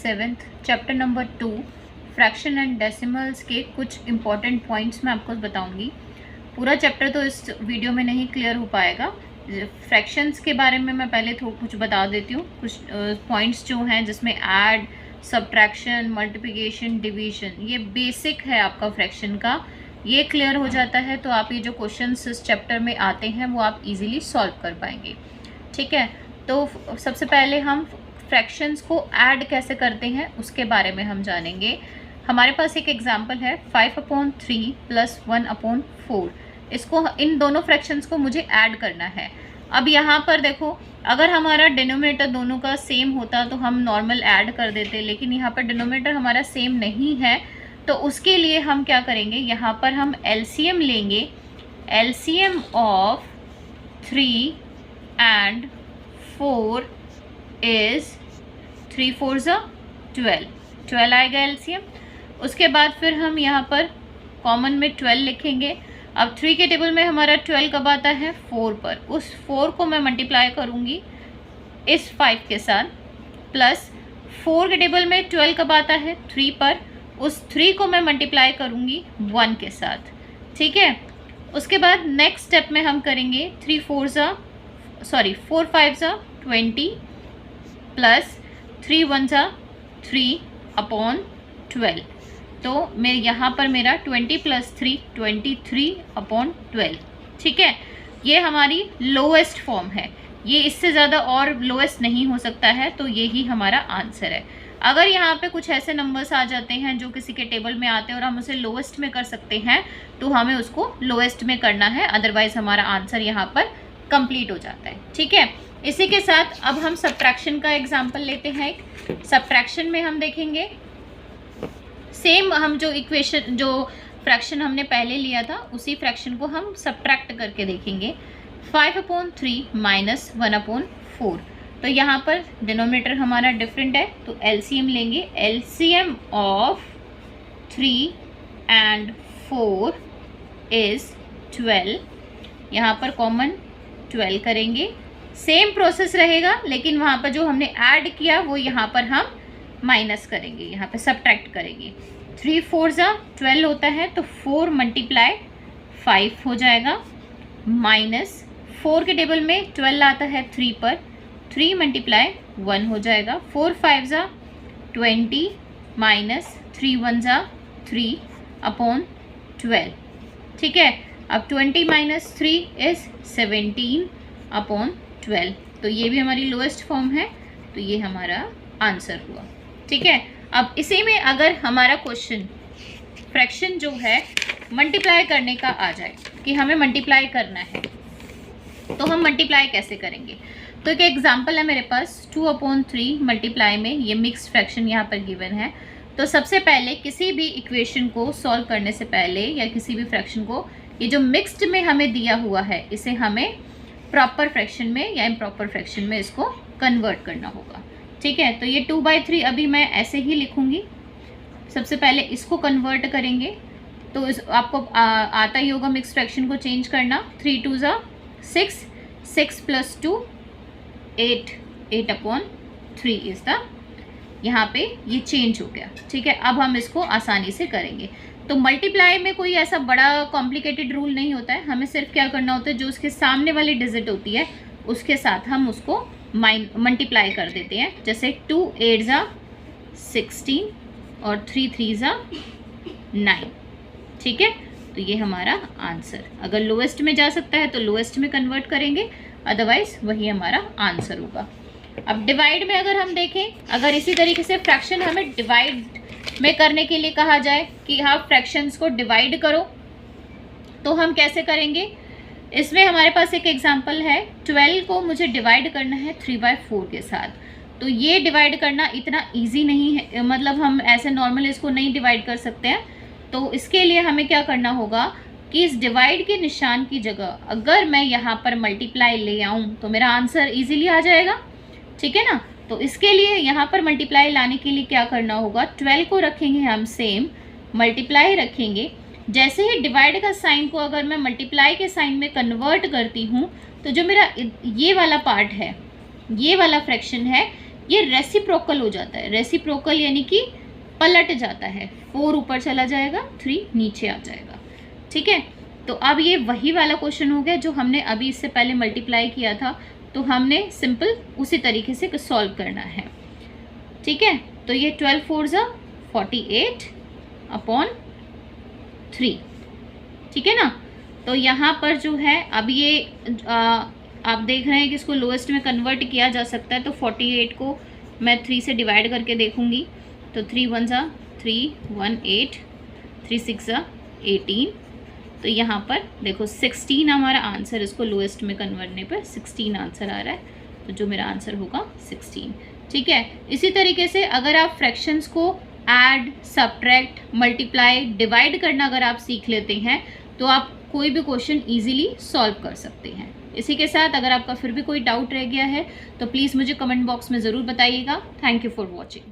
7th chapter number 2 fraction and decimals के कुछ important points मैं आपको बताऊंगी। पूरा चैप्टर तो इस वीडियो में नहीं क्लियर हो पाएगा। फ्रैक्शंस के बारे में मैं पहले कुछ बता देती हूँ। कुछ पॉइंट्स जो हैं जिसमें ऐड, सब्ट्रैक्शन, मल्टीप्लिकेशन, डिवीजन, ये बेसिक है आपका फ्रैक्शन का। ये क्लियर हो जाता है तो आप ये जो क्वेश्चंस इस चैप्टर में आते हैं वो आप इजीली सॉल्व कर पाएंगे। ठीक है, तो सबसे पहले हम फ्रैक्शंस को ऐड कैसे करते हैं उसके बारे में हम जानेंगे। हमारे पास एक एग्जांपल है 5/3 + 1/4। इसको, इन दोनों फ्रैक्शंस को मुझे ऐड करना है। अब यहाँ पर देखो, अगर हमारा डिनोमिनेटर दोनों का सेम होता तो हम नॉर्मल ऐड कर देते, लेकिन यहाँ पर डिनोमिनेटर हमारा सेम नहीं है तो उसके लिए हम क्या करेंगे, यहाँ पर हम एलसीएम लेंगे। LCM of 3 and 4 is 3 4s 12 आएगा एलसीएम। उसके बाद फिर हम यहाँ पर कॉमन में 12 लिखेंगे। अब 3 के टेबल में हमारा 12 कब आता है, 4 पर। उस 4 को मैं मल्टीप्लाई करूँगी इस 5 के साथ, प्लस 4 के टेबल में 12 कब आता है, 3 पर। उस 3 को मैं मल्टीप्लाई करूँगी 1 के साथ। ठीक है, उसके बाद नेक्स्ट स्टेप में हम करेंगे 4 5s 20 प्लस 3 1s 3/12। तो मैं यहाँ पर मेरा 20 + 3 23/12। ठीक है, ये हमारी लोएस्ट फॉर्म है। ये इससे ज़्यादा और लोएस्ट नहीं हो सकता है, तो यही हमारा आंसर है। अगर यहाँ पे कुछ ऐसे नंबर्स आ जाते हैं जो किसी के टेबल में आते हैं और हम उसे लोएस्ट में कर सकते हैं तो हमें उसको लोएस्ट में करना है, अदरवाइज हमारा आंसर यहाँ पर कंप्लीट हो जाता है। ठीक है, इसी के साथ अब हम सब्ट्रैक्शन का एग्जांपल लेते हैं। एक सब्ट्रैक्शन में हम देखेंगे सेम, हम जो इक्वेशन, जो फ्रैक्शन हमने पहले लिया था उसी फ्रैक्शन को हम सब्ट्रैक्ट करके देखेंगे। 5/3 - 1/4। तो यहाँ पर डिनोमिनेटर हमारा डिफरेंट है तो एलसीएम लेंगे। LCM of 3 and 4 is 12। यहाँ पर कॉमन 12 करेंगे। सेम प्रोसेस रहेगा, लेकिन वहाँ पर जो हमने ऐड किया वो यहाँ पर हम माइनस करेंगे, यहाँ पे सब्ट्रैक्ट करेंगे। 3 4s 12 होता है तो 4 × 5 हो जाएगा, माइनस 4 के टेबल में 12 आता है 3 पर, 3 × 1 हो जाएगा। 4 5s 20 माइनस 3 1s 3/12। ठीक है, अब 20 - 3 is 17/12। तो ये भी हमारी लोएस्ट फॉर्म है, तो ये हमारा आंसर हुआ। ठीक है, अब इसी में अगर हमारा क्वेश्चन फ्रैक्शन जो है मल्टीप्लाई करने का आ जाए कि हमें मल्टीप्लाई करना है तो हम मल्टीप्लाई कैसे करेंगे। तो एक एग्जांपल है मेरे पास 2/3 मल्टीप्लाई में, ये मिक्स्ड फ्रैक्शन यहाँ पर गिवन है। तो सबसे पहले किसी भी इक्वेशन को सॉल्व करने से पहले या किसी भी फ्रैक्शन को, ये जो मिक्स्ड में हमें दिया हुआ है इसे हमें प्रॉपर फ्रैक्शन में या इम्प्रॉपर फ्रैक्शन में इसको कन्वर्ट करना होगा। ठीक है, तो ये 2/3 अभी मैं ऐसे ही लिखूंगी। सबसे पहले इसको कन्वर्ट करेंगे तो आपको आता ही होगा मिक्स फ्रैक्शन को चेंज करना। 3 2s 6, 6 + 2 8, 8/3 इज द, यहाँ पे ये चेंज हो गया। ठीक है, अब हम इसको आसानी से करेंगे। तो मल्टीप्लाई में कोई ऐसा बड़ा कॉम्प्लिकेटेड रूल नहीं होता है, हमें सिर्फ क्या करना होता है, जो उसके सामने वाली डिजिट होती है उसके साथ हम उसको मल्टीप्लाई कर देते हैं। जैसे 2 8s 16 और 3 3s 9। ठीक है, तो ये हमारा आंसर, अगर लोएस्ट में जा सकता है तो लोएस्ट में कन्वर्ट करेंगे, अदरवाइज वही हमारा आंसर होगा। अब डिवाइड में अगर हम देखें, अगर इसी तरीके से फ्रैक्शन हमें डिवाइड में करने के लिए कहा जाए कि हाँ फ्रैक्शंस को डिवाइड करो, तो हम कैसे करेंगे। इसमें हमारे पास एक एग्जांपल है, 12 को मुझे डिवाइड करना है 3/4 के साथ। तो ये डिवाइड करना इतना इजी नहीं है, मतलब हम ऐसे नॉर्मल इसको नहीं डिवाइड कर सकते हैं। तो इसके लिए हमें क्या करना होगा कि इस डिवाइड के निशान की जगह अगर मैं यहाँ पर मल्टीप्लाई ले आऊँ तो मेरा आंसर ईजिली आ जाएगा। ठीक है ना, तो इसके लिए यहाँ पर मल्टीप्लाई लाने के लिए क्या करना होगा, 12 को रखेंगे हम सेम, मल्टीप्लाई रखेंगे। जैसे ही डिवाइड का साइन को अगर मैं मल्टीप्लाई के साइन में कन्वर्ट करती हूँ तो जो मेरा ये वाला पार्ट है, ये वाला फ्रैक्शन है, ये रेसिप्रोकल हो जाता है। रेसिप्रोकल यानी कि पलट जाता है, 4 ऊपर चला जाएगा, 3 नीचे आ जाएगा। ठीक है, तो अब ये वही वाला क्वेश्चन हो गया जो हमने अभी इससे पहले मल्टीप्लाई किया था, तो हमने सिंपल उसी तरीके से सॉल्व करना है। ठीक है, तो ये 12 4 ज़ा 48 अपॉन 3। ठीक है ना, तो यहाँ पर जो है अब ये आप देख रहे हैं कि इसको लोएस्ट में कन्वर्ट किया जा सकता है। तो 48 को मैं 3 से डिवाइड करके देखूंगी, तो 3 1 ज़ा 3 1 8, 3 6 ज़ा 18। तो यहाँ पर देखो 16 हमारा आंसर, इसको लोएस्ट में कन्वर्टने पर 16 आंसर आ रहा है, तो जो मेरा आंसर होगा 16। ठीक है, इसी तरीके से अगर आप फ्रैक्शंस को ऐड, सब्ट्रैक्ट, मल्टीप्लाई, डिवाइड करना अगर आप सीख लेते हैं तो आप कोई भी क्वेश्चन इजीली सॉल्व कर सकते हैं। इसी के साथ अगर आपका फिर भी कोई डाउट रह गया है तो प्लीज़ मुझे कमेंट बॉक्स में ज़रूर बताइएगा। Thank you for watching.